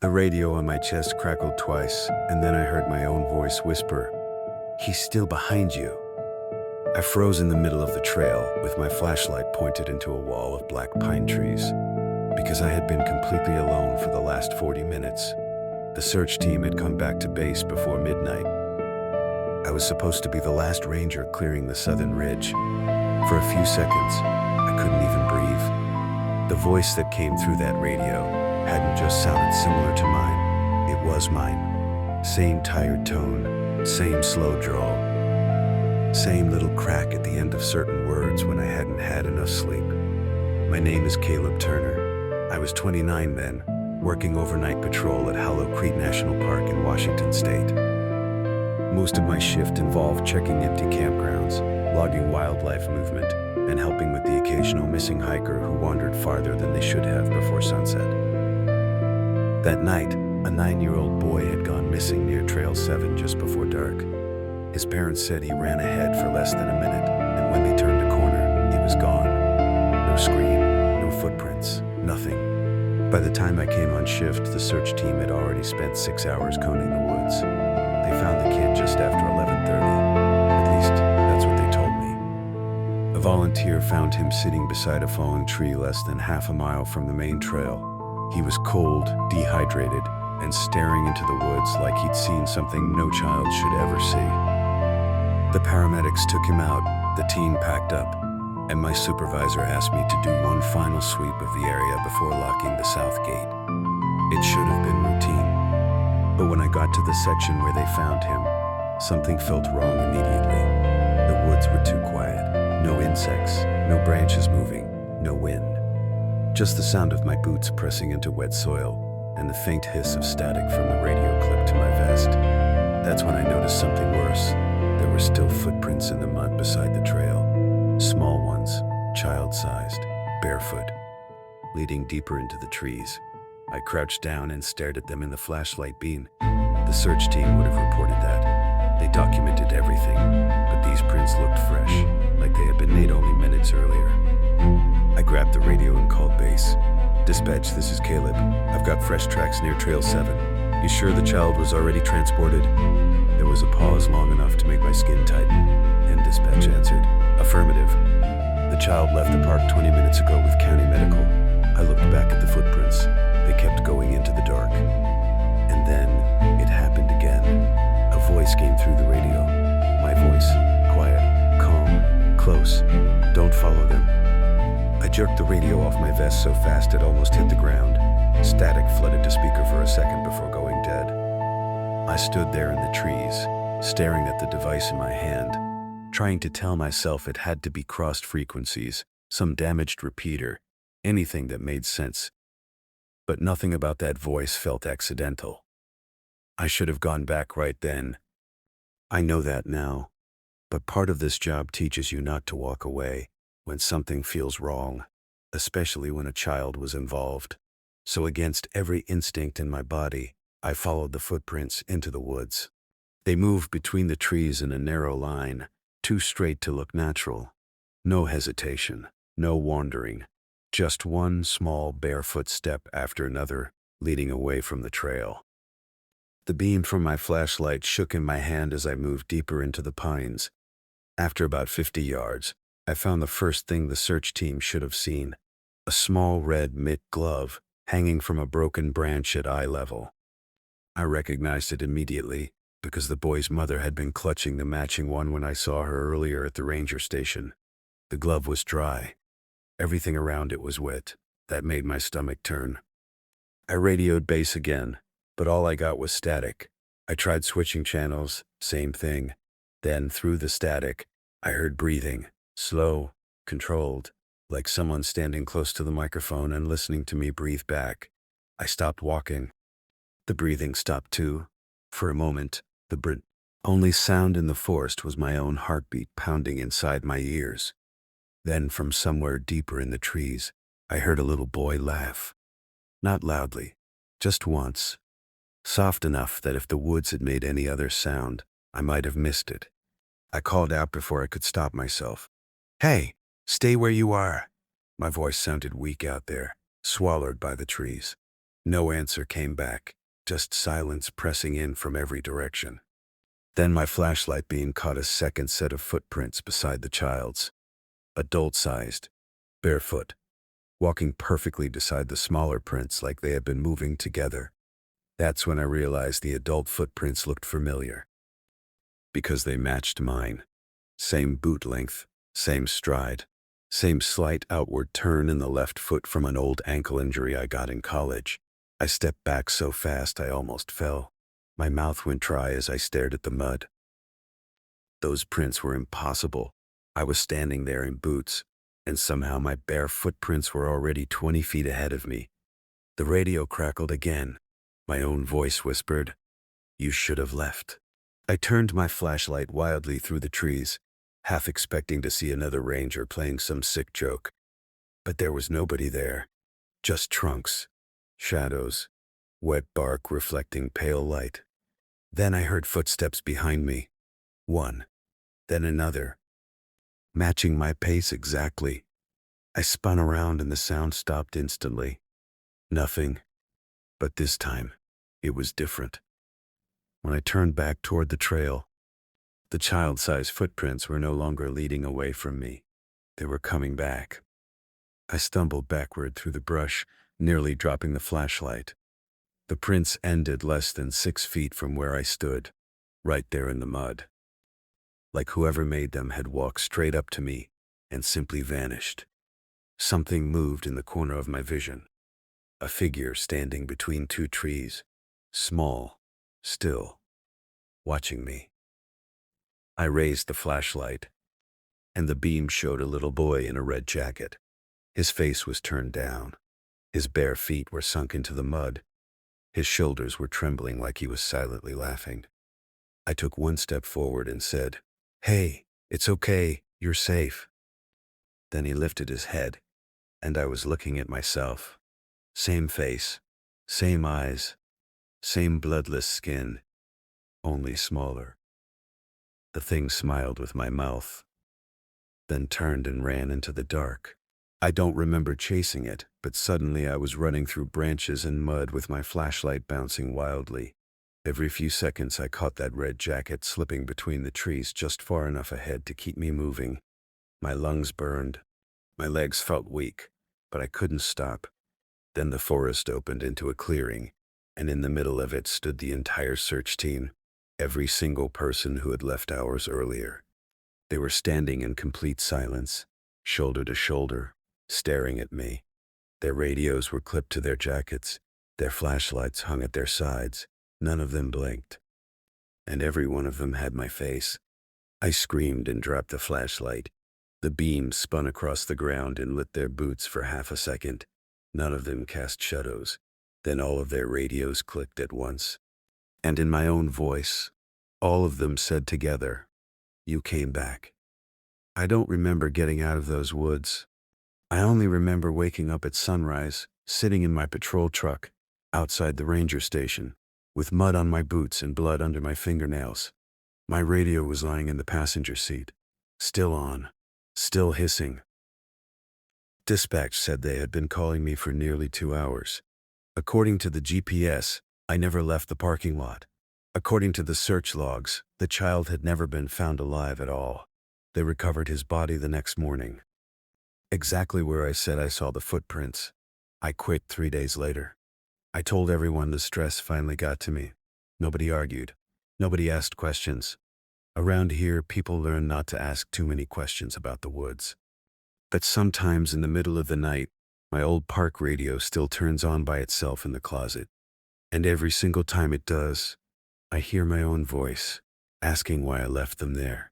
The radio on my chest crackled twice, and then I heard my own voice whisper, "He's still behind you." I froze in the middle of the trail with my flashlight pointed into a wall of black pine trees. Because I had been completely alone for the last 40 minutes, the search team had come back to base before midnight. I was supposed to be the last ranger clearing the southern ridge. For a few seconds, I couldn't even breathe. The voice that came through that radio hadn't just sounded similar to mine, it was mine. Same tired tone, same slow drawl, same little crack at the end of certain words when I hadn't had enough sleep. My name is Caleb Turner. I was 29 then, working overnight patrol at Hollow Creek National Park in Washington State. Most of my shift involved checking empty campgrounds, logging wildlife movement, and helping with the occasional missing hiker who wandered farther than they should have before sunset. That night, a 9-year-old boy had gone missing near Trail 7 just before dark. His parents said he ran ahead for less than a minute, and when they turned a corner, he was gone. No scream, no footprints, nothing. By the time I came on shift, the search team had already spent 6 hours combing the woods. They found the kid just after 11:30. At least, that's what they told me. A volunteer found him sitting beside a fallen tree less than half a mile from the main trail. He was cold, dehydrated, and staring into the woods like he'd seen something no child should ever see. The paramedics took him out, the teen packed up, and my supervisor asked me to do one final sweep of the area before locking the south gate. It should have been routine, but when I got to the section where they found him, something felt wrong immediately. The woods were too quiet. No insects, no branches moving, no wind. Just the sound of my boots pressing into wet soil and the faint hiss of static from the radio clip to my vest. That's when I noticed something worse. There were still footprints in the mud beside the trail. Small ones, child-sized, barefoot, leading deeper into the trees. I crouched down and stared at them in the flashlight beam. The search team would have reported that. They documented everything, but these prints looked fresh, like they had been made only minutes earlier. I grabbed the radio and called base. "Dispatch, this is Caleb. I've got fresh tracks near Trail 7. You sure the child was already transported?" There was a pause long enough to make my skin tighten, and dispatch answered, "Affirmative. The child left the park 20 minutes ago with county medical." I looked back at the footprints. They kept going into the dark. And then it happened again. A voice came through the radio. My voice, quiet, calm, close. "Don't follow them." I jerked the radio off my vest so fast it almost hit the ground. Static flooded the speaker for a second before going dead. I stood there in the trees, staring at the device in my hand, trying to tell myself it had to be crossed frequencies, some damaged repeater, anything that made sense. But nothing about that voice felt accidental. I should have gone back right then. I know that now, but part of this job teaches you not to walk away when something feels wrong, especially when a child was involved. So against every instinct in my body, I followed the footprints into the woods. They moved between the trees in a narrow line, too straight to look natural. No hesitation, no wandering, just one small barefoot step after another, leading away from the trail. The beam from my flashlight shook in my hand as I moved deeper into the pines. After about 50 yards, I found the first thing the search team should have seen, a small red mitt glove hanging from a broken branch at eye level. I recognized it immediately because the boy's mother had been clutching the matching one when I saw her earlier at the ranger station. The glove was dry. Everything around it was wet. That made my stomach turn. I radioed base again, but all I got was static. I tried switching channels, same thing. Then, through the static, I heard breathing, slow, controlled, like someone standing close to the microphone and listening to me breathe back. I stopped walking. The breathing stopped too. For a moment, the only sound in the forest was my own heartbeat pounding inside my ears. Then, from somewhere deeper in the trees, I heard a little boy laugh. Not loudly, just once. Soft enough that if the woods had made any other sound, I might have missed it. I called out before I could stop myself. "Hey, stay where you are." My voice sounded weak out there, swallowed by the trees. No answer came back, just silence pressing in from every direction. Then my flashlight beam caught a second set of footprints beside the child's. Adult-sized, barefoot, walking perfectly beside the smaller prints like they had been moving together. That's when I realized the adult footprints looked familiar. Because they matched mine. Same boot length, same stride, same slight outward turn in the left foot from an old ankle injury I got in college. I stepped back so fast I almost fell. My mouth went dry as I stared at the mud. Those prints were impossible. I was standing there in boots, and somehow my bare footprints were already 20 feet ahead of me. The radio crackled again. My own voice whispered, "You should have left." I turned my flashlight wildly through the trees, half expecting to see another ranger playing some sick joke. But there was nobody there. Just trunks, shadows, wet bark reflecting pale light. Then I heard footsteps behind me. One, then another, matching my pace exactly. I spun around and the sound stopped instantly. Nothing. But this time, it was different. When I turned back toward the trail, the child-sized footprints were no longer leading away from me. They were coming back. I stumbled backward through the brush, nearly dropping the flashlight. The prints ended less than 6 feet from where I stood, right there in the mud. Like whoever made them had walked straight up to me and simply vanished. Something moved in the corner of my vision. A figure standing between two trees, small, still, watching me. I raised the flashlight, and the beam showed a little boy in a red jacket. His face was turned down. His bare feet were sunk into the mud. His shoulders were trembling like he was silently laughing. I took one step forward and said, "Hey, it's okay, you're safe." Then he lifted his head, and I was looking at myself. Same face, same eyes, same bloodless skin, only smaller. The thing smiled with my mouth, then turned and ran into the dark. I don't remember chasing it, but suddenly I was running through branches and mud with my flashlight bouncing wildly. Every few seconds I caught that red jacket slipping between the trees just far enough ahead to keep me moving. My lungs burned. My legs felt weak, but I couldn't stop. Then the forest opened into a clearing, and in the middle of it stood the entire search team, every single person who had left hours earlier. They were standing in complete silence, shoulder to shoulder, staring at me. Their radios were clipped to their jackets, their flashlights hung at their sides. None of them blinked, and every one of them had my face. I screamed and dropped the flashlight. The beam spun across the ground and lit their boots for half a second. None of them cast shadows. Then all of their radios clicked at once. And in my own voice, all of them said together, "You came back." I don't remember getting out of those woods. I only remember waking up at sunrise, sitting in my patrol truck, outside the ranger station, with mud on my boots and blood under my fingernails. My radio was lying in the passenger seat, still on, still hissing. Dispatch said they had been calling me for nearly 2 hours. According to the GPS, I never left the parking lot. According to the search logs, the child had never been found alive at all. They recovered his body the next morning. Exactly where I said I saw the footprints. I quit 3 days later. I told everyone the stress finally got to me. Nobody argued. Nobody asked questions. Around here, people learn not to ask too many questions about the woods. But sometimes in the middle of the night, my old park radio still turns on by itself in the closet. And every single time it does, I hear my own voice, asking why I left them there.